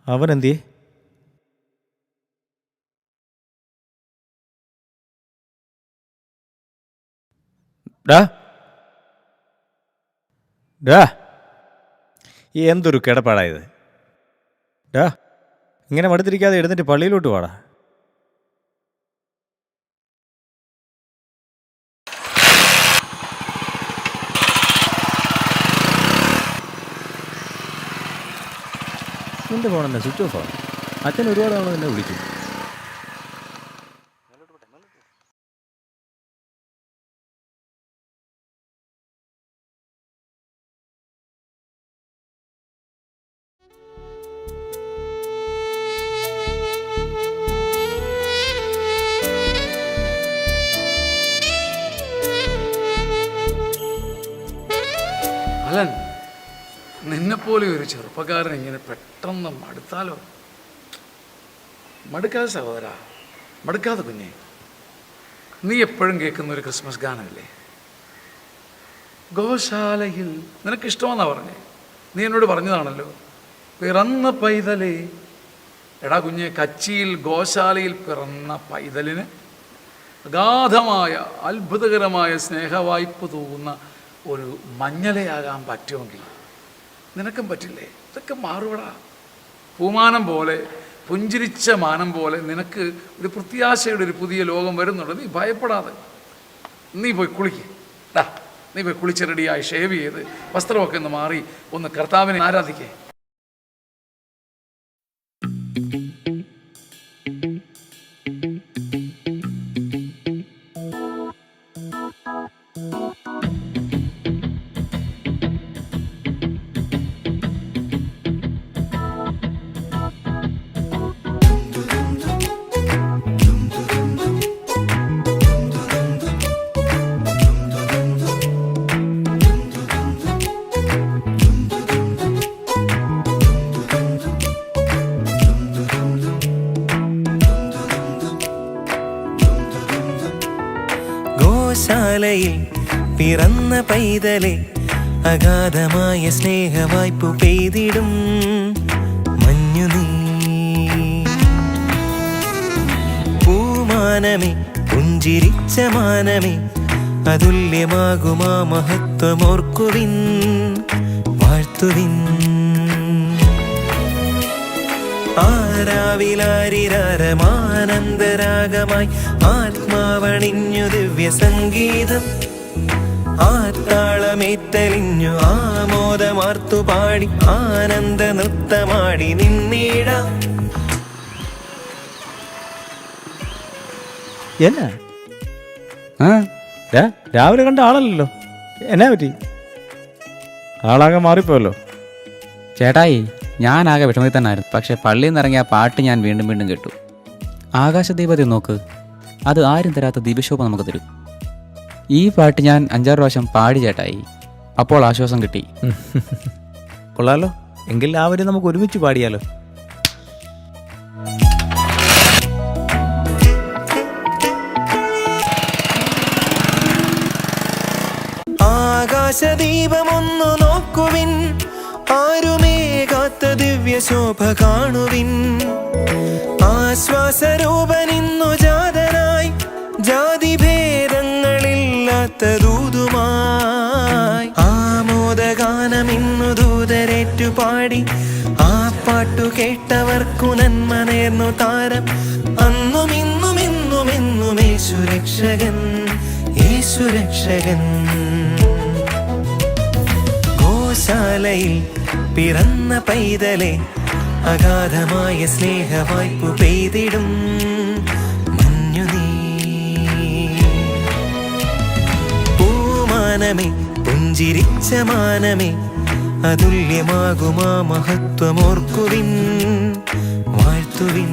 അവനെന്തിയെ? ഡാ ഡാ, എന്തൊരു കിടപ്പാടായത്. ഡാ, ഇങ്ങനെ മടുത്തിരിക്കാതെ എഴുന്നേറ്റ് പള്ളിയിലോട്ട് വാടാ. നിന്റെ ഫോണെന്നെ സ്വിച്ച് ഓഫ് ആണ്. അച്ഛൻ ഒരുപാട് തവണ നിന്നെ വിളിച്ചു. അലൻ, നിന്നെപ്പോലെ ഒരു ചെറുപ്പക്കാരൻ ഇങ്ങനെ പെട്ടെന്ന് മടുത്താലോ? മടുക്കാതെ സഹോദരാ, മടുക്കാതെ കുഞ്ഞെ. നീ എപ്പോഴും കേൾക്കുന്ന ഒരു ക്രിസ്മസ് ഗാനമില്ലേ, ഗോശാലയിൽ? നിനക്കിഷ്ടമെന്നാ പറഞ്ഞേ, നീ എന്നോട് പറഞ്ഞതാണല്ലോ. പിറന്ന പൈതലേ. എടാ കുഞ്ഞെ, കച്ചിയിൽ ഗോശാലയിൽ പിറന്ന പൈതലിന് അഗാധമായ അത്ഭുതകരമായ സ്നേഹവായ്പ തൂകുന്ന ഒരു മഞ്ഞലയാകാൻ പറ്റുമെങ്കിൽ നിനക്കും പറ്റില്ലേ? ഇതൊക്കെ മാറുപടാ. പൂമാനം പോലെ, പുഞ്ചിരിച്ച മാനം പോലെ നിനക്ക് ഒരു പ്രത്യാശയുടെ ഒരു പുതിയ ലോകം വരുന്നുണ്ട്. നീ ഭയപ്പെടാതെ നീ പോയി കുളിക്ക്. നീ പോയി കുളിച്ച് റെഡിയായി ഷേവ് ചെയ്ത് വസ്ത്രമൊക്കെ ഒന്ന് മാറി ഒന്ന് കർത്താവിനെ ആരാധിക്കേ. ഗോശാലയിൽ പിറന്ന പൈതലെ, അഗാധമായ സ്നേഹവായ്പു പെയ്തിടും മഞ്ഞുനീ. പൂമാനമേ, പുഞ്ചിരിച്ച മാനമേ, അതുല്യമാകുമാ മഹത്വമോർക്കുവിൻ, വാഴ്ത്തുവിൻ. ആരാവിലാരിരാരമാനന്ദരാഗമായി ആത്മാവണിഞ്ഞു ദിവ്യ സംഗീതം. ആത്താളമേത്തലിഞ്ഞു ആമോദമാർത്തു പാടി ആനന്ദ നൃത്തമാടി നിന്നീടാം. എന്നാ രാവിലെ കണ്ട ആളല്ലല്ലോ, എന്നാ പറ്റി? ആളാകെ മാറിപ്പോയല്ലോ. ചേട്ടായി, ഞാനാകെ വിഷമത്തിൽ തന്നെ ആയിരുന്നു. പക്ഷെ പള്ളിയിൽ നിന്ന് ഇറങ്ങിയ പാട്ട് ഞാൻ വീണ്ടും വീണ്ടും കേട്ടു. ആകാശദീപത്തെ നോക്ക്, അത് ആരും തരാത്ത ദീപശോഭ നമുക്ക് തരും. ഈ പാട്ട് ഞാൻ 5-6 പ്രാവശ്യം പാടി ചേട്ടായി. അപ്പോൾ ആശ്വാസം കിട്ടി. കൊള്ളാലോ, എങ്കിൽ രാവിലെ നമുക്ക് ഒരുമിച്ച് പാടിയാലോ? ആകാശദീപമൊന്നു നോക്കുവിൻ, ആരുമേകാത്ത ദിവ്യശോഭ കാണുവിൻ. ആശ്വാസരൂപനിന്നു ജാതനായി, ജാതിഭേദങ്ങളില്ലാത്ത ദൂതുമായി. ആമോദഗാനമിന്നു ദൂതരേറ്റു പാടി, ആ പാട്ടു കേട്ടവർക്കു നന്മ നേർന്നു താരം. അന്നും ഇന്നും എന്നും എന്നും യേശുരക്ഷകൻ, യേശുരക്ഷകൻ. ഗോശാലയിൽ പിറന്ന പൈതലെ, അഗാധമായ സ്നേഹവായ്പു പെയ്തിടും മഞ്ഞുനീ. പൂമാനമേ, പുഞ്ചിരിച്ച മാനമേ, അതുല്യമാകുമാ മഹത്വമോർക്കുവിൻ, വാഴ്ത്തുവിൻ.